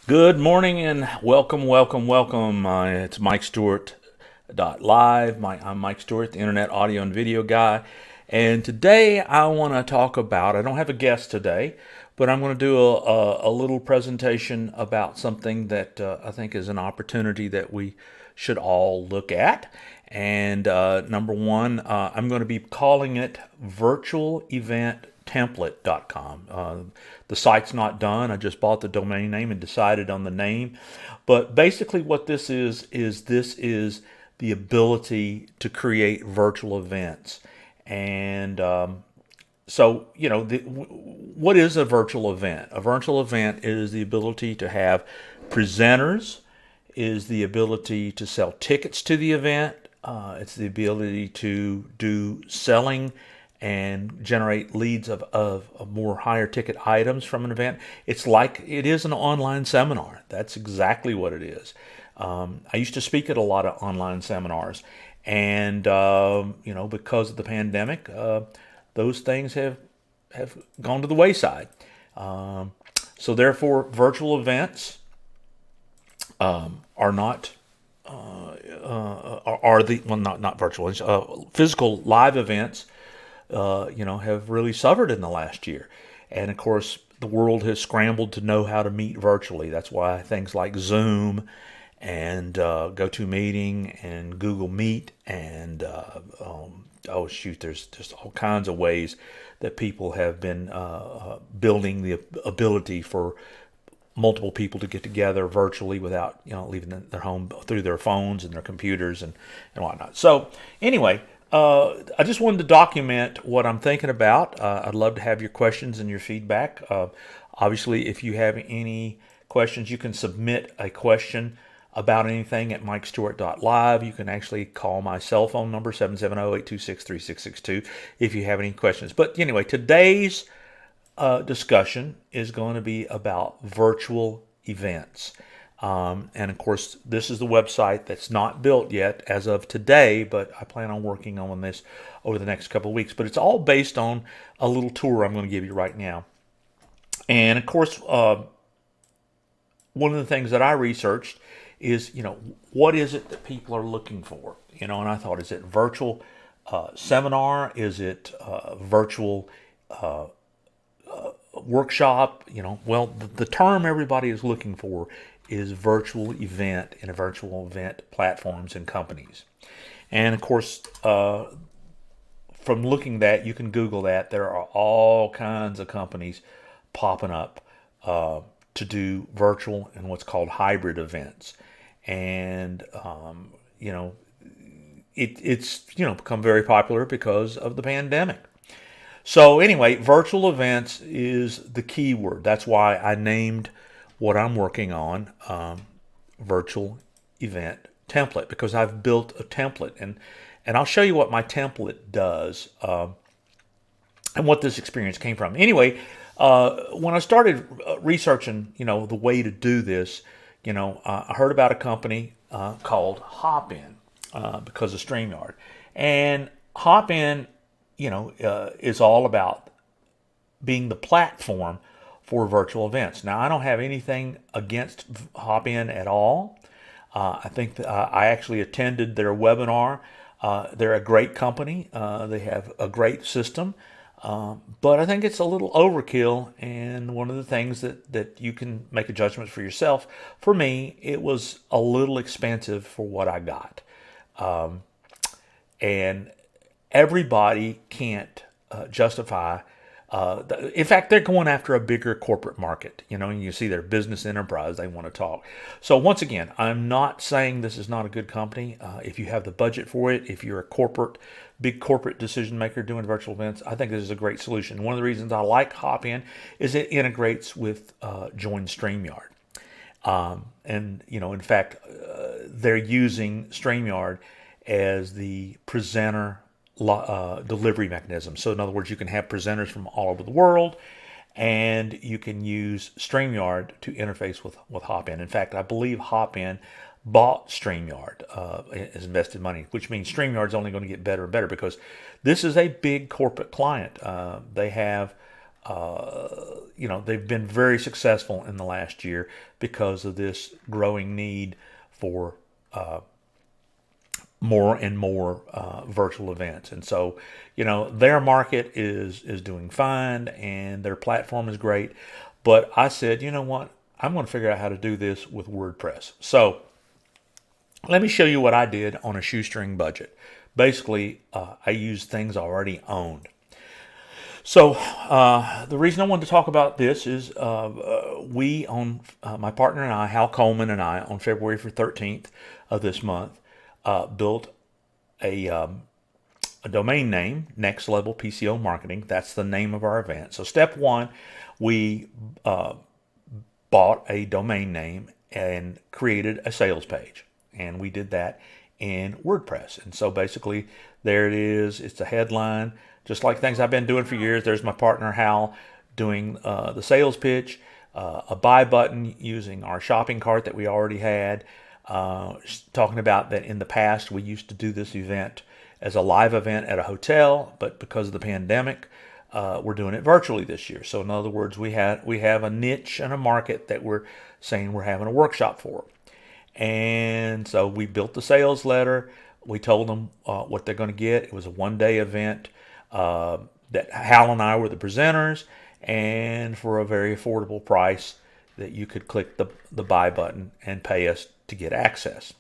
Good morning and welcome. It's Mike Stewart Live. I'm Mike Stewart, the Internet Audio and Video Guy. And today I want to talk about, I don't have a guest today, but I'm going to do a little presentation about something that I think is an opportunity that we should all look at. And number one, I'm going to be calling it virtualeventtemplate.com. The site's not done. I just bought the domain name and decided on the name. But basically what this is the ability to create virtual events. And what is a virtual event? A virtual event is the ability to have presenters, is the ability to sell tickets to the event. It's the ability to do selling and generate leads of more higher ticket items from an event. It is an online seminar. That's exactly what it is. I used to speak at a lot of online seminars, and because of the pandemic, those things have gone to the wayside. So therefore, virtual events are not not virtual. Physical live events have really suffered in the last year. And of course, the world has scrambled to know how to meet virtually. That's why things like Zoom and GoToMeeting and Google Meet and there's just all kinds of ways that people have been building the ability for multiple people to get together virtually without leaving their home through their phones and their computers and whatnot. So anyway, I just wanted to document what I'm thinking about. I'd love to have your questions and your feedback. Obviously, if you have any questions, you can submit a question about anything at mikestewart.live. You can actually call my cell phone number, 770-826-3662, if you have any questions. But anyway, today's discussion is going to be about virtual events. And of course, this is the website that's not built yet as of today, but I plan on working on this over the next couple of weeks. But it's all based on a little tour I'm going to give you right now. And of course, one of the things that I researched is, what is it that people are looking for? And I thought, is it virtual seminar? Is it virtual workshop? Well, the term everybody is looking for is virtual event and virtual event platforms and companies. And of course, from looking that, you can Google that. There are all kinds of companies popping up to do virtual and what's called hybrid events. And, it's become very popular because of the pandemic. So anyway, virtual events is the key word. That's why I named what I'm working on virtual event template, because I've built a template, and I'll show you what my template does and what this experience came from. Anyway, when I started researching, the way to do this, I heard about a company called Hopin because of StreamYard, and Hopin is all about being the platform for virtual events. Now, I don't have anything against Hopin at all. I think that, I actually attended their webinar. They're a great company. They have a great system. But I think it's a little overkill, and one of the things that you can make a judgment for yourself. For me, it was a little expensive for what I got. And everybody can't justify. In fact, they're going after a bigger corporate market. And you see their business enterprise, they want to talk. So once again, I'm not saying this is not a good company. If you have the budget for it, if you're a big corporate decision maker doing virtual events, I think this is a great solution. One of the reasons I like Hopin is it integrates with Join StreamYard. In fact, they're using StreamYard as the presenter delivery mechanism. So in other words, you can have presenters from all over the world, and you can use StreamYard to interface with Hopin. In fact, I believe Hopin bought StreamYard, has invested money, which means StreamYard's only going to get better and better because this is a big corporate client. They have they've been very successful in the last year because of this growing need for more and more virtual events. And so, their market is doing fine and their platform is great. But I said, you know what? I'm going to figure out how to do this with WordPress. So let me show you what I did on a shoestring budget. Basically, I used things I already owned. So the reason I wanted to talk about this is my partner and I, Hal Coleman and I, on February 13th of this month, built a domain name, Next Level PCO Marketing. That's the name of our event. So step one, we bought a domain name and created a sales page. And we did that in WordPress. And so basically there it is. It's a headline, just like things I've been doing for years. There's my partner Hal doing the sales pitch, a buy button using our shopping cart that we already had, talking about that in the past we used to do this event as a live event at a hotel, but because of the pandemic, we're doing it virtually this year. So in other words, we have a niche and a market that we're saying we're having a workshop for. And so we built the sales letter. We told them what they're going to get. It was a one-day event that Hal and I were the presenters, and for a very affordable price that you could click the buy button and pay us to get access.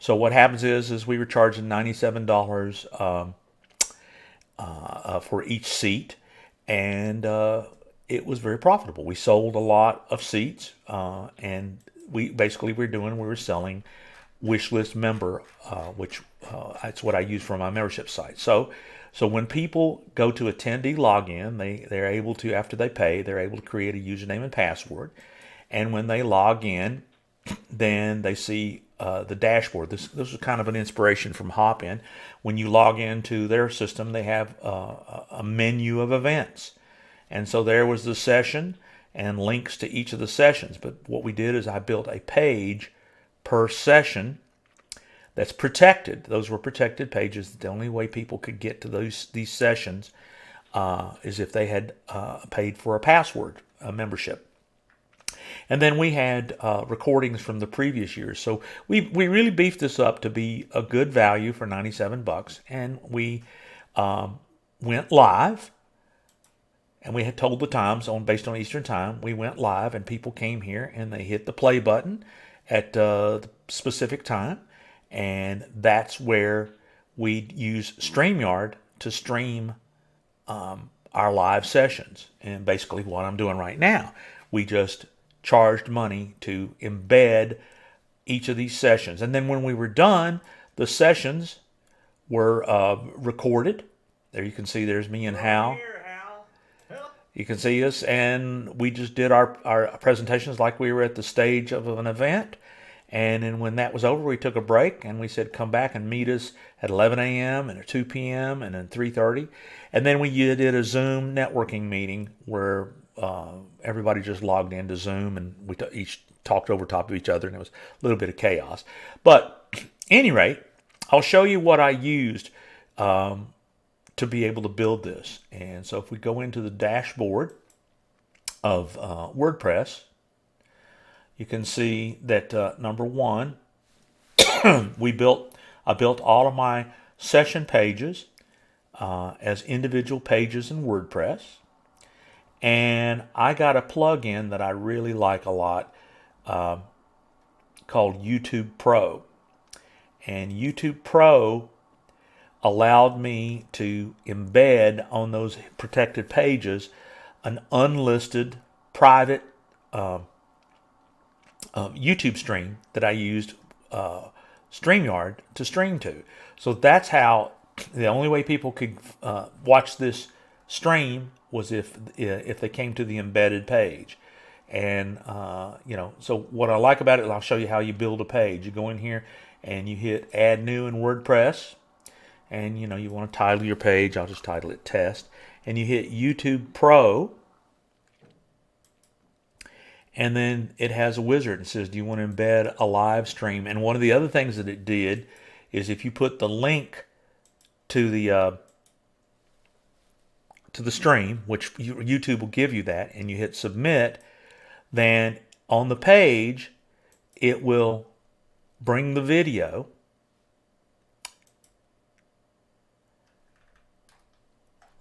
So what happens is we were charging $97 for each seat, and it was very profitable. We sold a lot of seats, and we were selling wish list member, which that's what I use for my membership site. So when people go to attendee login, they're able to, after they pay, they're able to create a username and password, and when they log in, then they see the dashboard. This was kind of an inspiration from Hopin. When you log into their system, they have a menu of events. And so there was the session and links to each of the sessions. But what we did is I built a page per session that's protected. Those were protected pages. The only way people could get to these sessions is if they had paid for a password, a membership. And then we had recordings from the previous years. So we really beefed this up to be a good value for $97. And we went live. And we had told the times based on Eastern Time. We went live and people came here and they hit the play button at the specific time. And that's where we use StreamYard to stream our live sessions. And basically what I'm doing right now, we just charged money to embed each of these sessions. And then when we were done, the sessions were recorded. There you can see there's me and Hal. You can see us, and we just did our presentations like we were at the stage of an event. And then when that was over, we took a break, and we said, come back and meet us at 11 a.m. and at 2 p.m. and then 3:30. And then we did a Zoom networking meeting where everybody just logged into Zoom, and we each talked over top of each other, and it was a little bit of chaos. But at any rate, I'll show you what I used to be able to build this. And so if we go into the dashboard of WordPress, you can see that number one, I built all of my session pages as individual pages in WordPress. And I got a plugin that I really like a lot called YouTube Pro. And YouTube Pro allowed me to embed on those protected pages an unlisted private YouTube stream that I used StreamYard to stream to. So that's how the only way people could watch this stream was if they came to the embedded page. And so what I like about it, I'll show you how you build a page. You go in here and you hit Add New in WordPress. And you want to title your page. I'll just title it Test. And you hit YouTube Pro. And then it has a wizard. It says, do you want to embed a live stream? And one of the other things that it did is if you put the link to the to the stream, which YouTube will give you that, and you hit submit, then on the page, it will bring the video.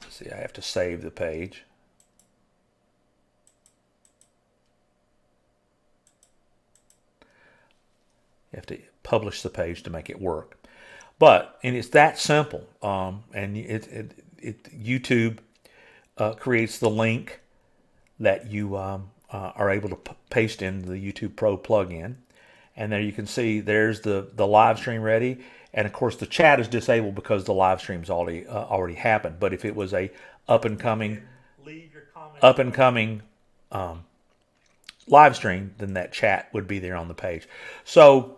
Let's see, I have to save the page. You have to publish the page to make it work. And it's that simple. And YouTube creates the link that you are able to paste in the YouTube Pro plugin. And there you can see there's the live stream ready. And of course the chat is disabled because the live stream's already happened. But if it was a up and coming live stream, then that chat would be there on the page. So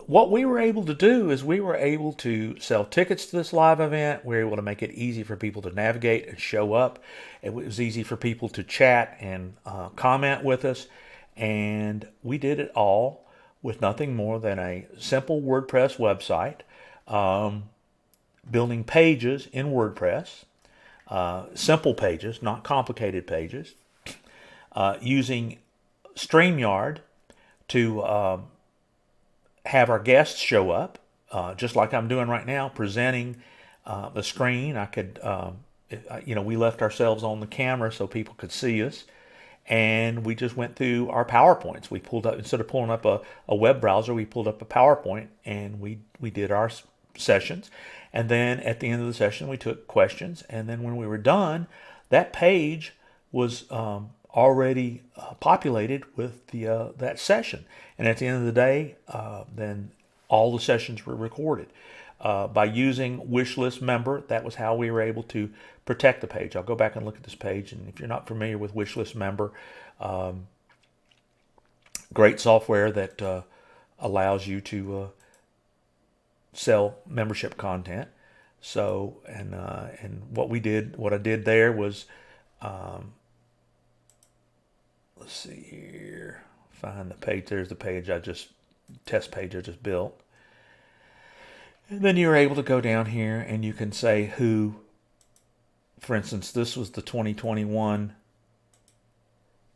what we were able to do is we were able to sell tickets to this live event. We were able to make it easy for people to navigate and show up. It was easy for people to chat and comment with us. And we did it all with nothing more than a simple WordPress website, building pages in WordPress, simple pages, not complicated pages, using StreamYard to have our guests show up, just like I'm doing right now, presenting the screen. I could, we left ourselves on the camera so people could see us, and we just went through our PowerPoints. We pulled up, instead of pulling up a web browser, we pulled up a PowerPoint, and we did our sessions. And then at the end of the session, we took questions, and then when we were done, that page was already populated with that session. And at the end of the day, then all the sessions were recorded. By using Wishlist Member, that was how we were able to protect the page. I'll go back and look at this page, and if you're not familiar with Wishlist Member, great software that allows you to sell membership content. So, and what I did there was, let's see here, find the page. There's the page test page I just built. And then you're able to go down here and you can say who, for instance, this was the 2021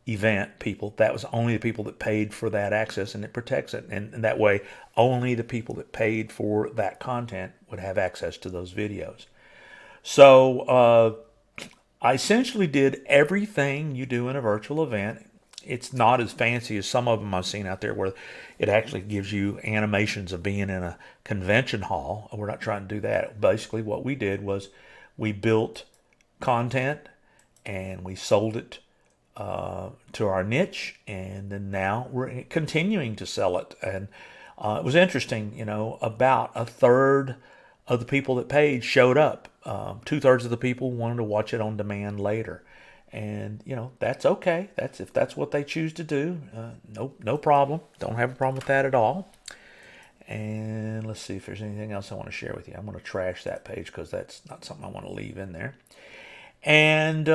event people. That was only the people that paid for that access, and it protects it. And that way, only the people that paid for that content would have access to those videos. So I essentially did everything you do in a virtual event. It's not as fancy as some of them I've seen out there where it actually gives you animations of being in a convention hall. We're not trying to do that. Basically, what we did was we built content and we sold it to our niche, and then now we're continuing to sell it. And it was interesting, about a third of the people that paid showed up. 2/3 of the people wanted to watch it on demand later. And, that's okay. If that's what they choose to do, no problem. Don't have a problem with that at all. And let's see if there's anything else I want to share with you. I'm going to trash that page because that's not something I want to leave in there. And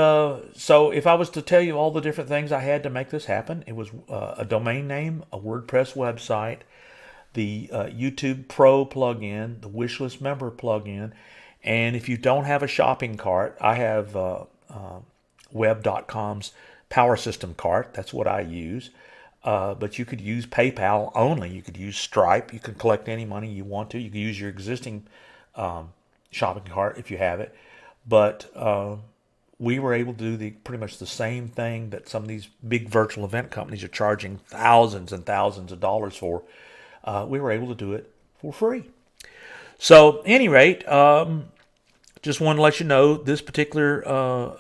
so if I was to tell you all the different things I had to make this happen, it was a domain name, a WordPress website, the YouTube Pro plugin, the Wishlist Member plugin. And if you don't have a shopping cart, I have Web.com's Power System cart. That's what I use. But you could use PayPal only. You could use Stripe. You can collect any money you want to. You can use your existing shopping cart if you have it. But we were able to do pretty much the same thing that some of these big virtual event companies are charging thousands and thousands of dollars for. We were able to do it for free. So, at any rate, just wanted to let you know this particular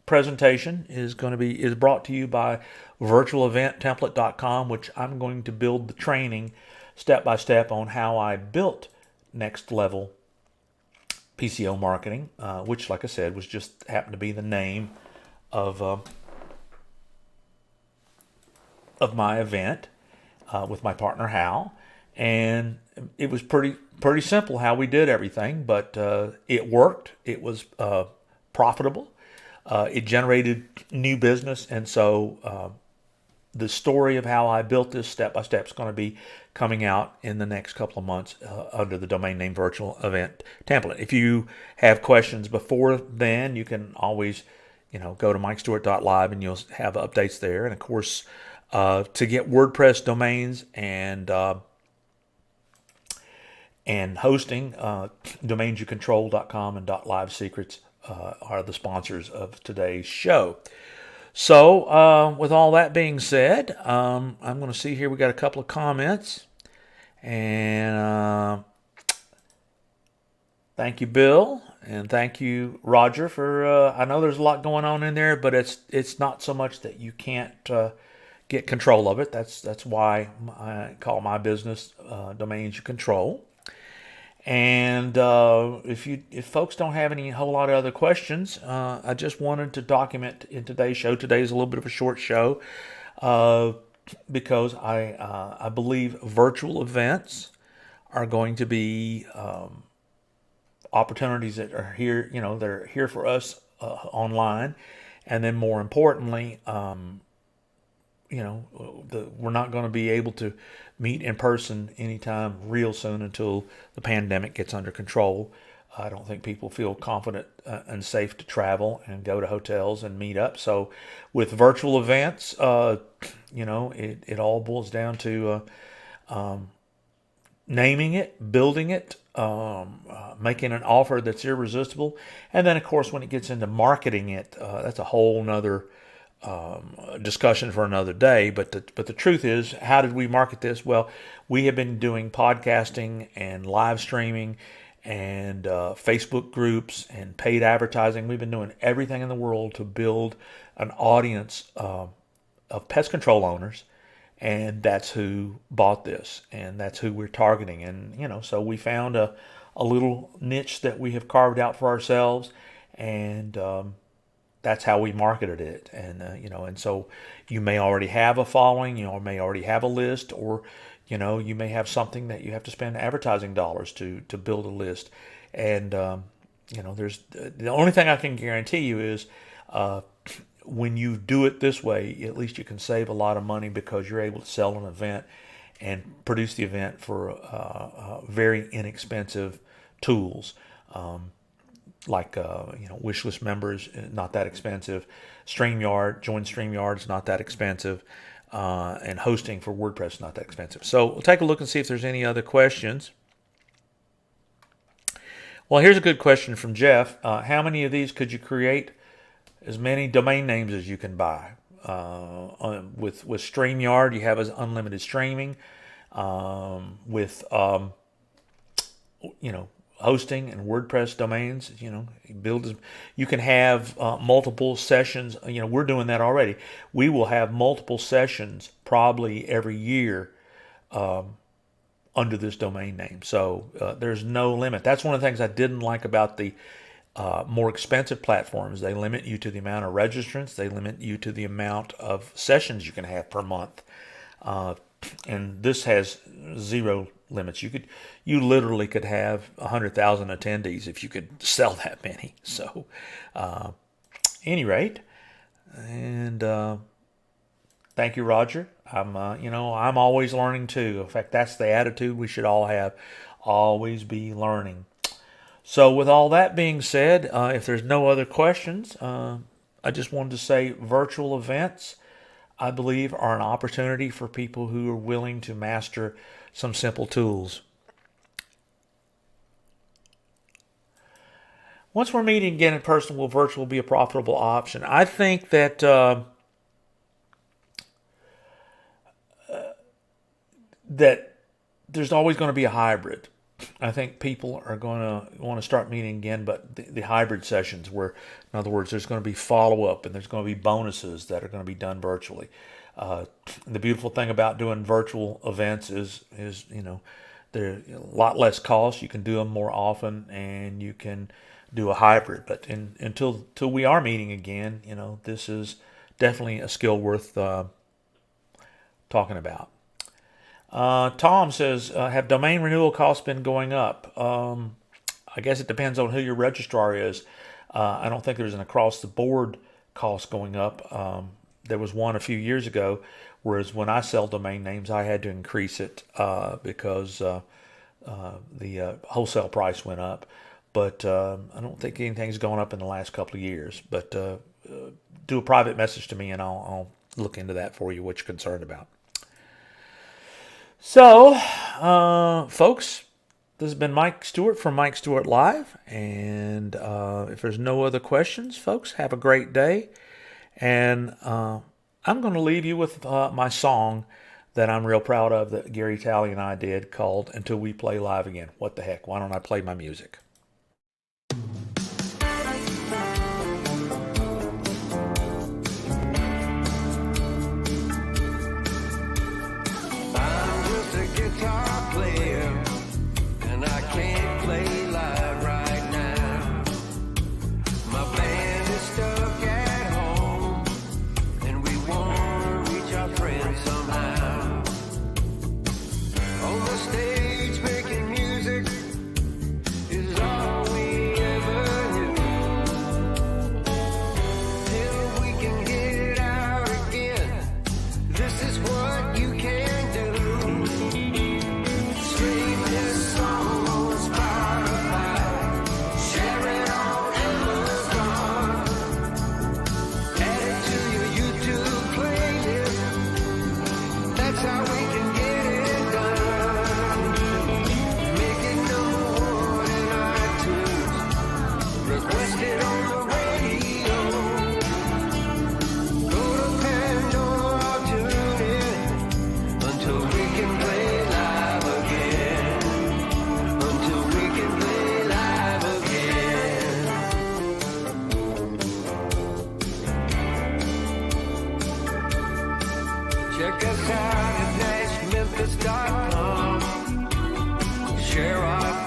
presentation is brought to you by virtualeventtemplate.com, which I'm going to build the training step by step on how I built Next Level PCO Marketing, which, like I said, was just happened to be the name of my event with my partner Hal, and it was pretty simple how we did everything, but it worked. It was profitable. It generated new business, and so the story of how I built this step by step is going to be coming out in the next couple of months under the domain name virtual event template. If you have questions before then, you can always go to mikestewart.live and you'll have updates there. And of course, to get WordPress domains and hosting, domainsyoucontrol.com and .live secrets are the sponsors of today's show. So, with all that being said, I'm going to see here. We got a couple of comments, and thank you, Bill, and thank you, Roger, for. I know there's a lot going on in there, but it's not so much that you can't get control of it. That's why I call my business Domains You Control. And if folks don't have any whole lot of other questions, I just wanted to document in today's show. Today is a little bit of a short show because I believe virtual events are going to be opportunities that are here. They're here for us online, and then more importantly, we're not going to be able to meet in person anytime real soon until the pandemic gets under control. I don't think people feel confident and safe to travel and go to hotels and meet up. So with virtual events, it all boils down to naming it, building it, making an offer that's irresistible. And then, of course, when it gets into marketing it, that's a whole nother discussion for another day. But the truth is, how did we market this? Well, we have been doing podcasting and live streaming and Facebook groups and paid advertising. We've been doing everything in the world to build an audience of pest control owners, and that's who bought this, and that's who we're targeting. And so we found a little niche that we have carved out for ourselves, and that's how we marketed it. And so you may already have a following, may already have a list, or you may have something that you have to spend advertising dollars to build a list. And there's the only thing I can guarantee you is when you do it this way, at least you can save a lot of money because you're able to sell an event and produce the event for very inexpensive tools. Like wish list members, not that expensive. StreamYard, join StreamYard is not that expensive, and hosting for WordPress is not that expensive. So we'll take a look and see if there's any other questions. Well, here's a good question from Jeff. How many of these could you create? As many domain names as you can buy. With StreamYard, you have unlimited streaming. With hosting and WordPress domains, you can have multiple sessions. We're doing that already. We will have multiple sessions probably every year under this domain name. So there's no limit. That's one of the things I didn't like about the more expensive platforms. They limit you to the amount of registrants. They limit you to the amount of sessions you can have per month. And this has zero limits. You literally could have 100,000 attendees if you could sell that many. So, any rate, and thank you, Roger. I'm always learning too. In fact, that's the attitude we should all have. Always be learning. So, with all that being said, if there's no other questions, I just wanted to say virtual events, I believe, are an opportunity for people who are willing to master some simple tools. Once we're meeting again in person, will virtual be a profitable option? I think that that there's always going to be a hybrid. I think people are going to want to start meeting again, but the hybrid sessions where, in other words, there's going to be follow-up and there's going to be bonuses that are going to be done virtually. The beautiful thing about doing virtual events is they're a lot less cost. You can do them more often, and you can do a hybrid. But until we are meeting again, this is definitely a skill worth talking about. Tom says, have domain renewal costs been going up? I guess it depends on who your registrar is. I don't think there's an across-the-board cost going up. there was one a few years ago, whereas when I sell domain names, I had to increase it because the wholesale price went up. But I don't think anything's gone up in the last couple of years. But do a private message to me, and I'll look into that for you, what you're concerned about. So, folks, this has been Mike Stewart from Mike Stewart Live. And if there's no other questions, folks, have a great day. And I'm going to leave you with my song that I'm real proud of that Gary Talley and I did, called Until We Play Live Again. What the heck? Why don't I play my music? Guitar player, and I can't play live right now. My band is stuck at home, and we want to reach our friends somehow. On the stage making music is all we ever knew. Till we can get it out again, this is what you can do. Check us out at NashMemphis.com. Share our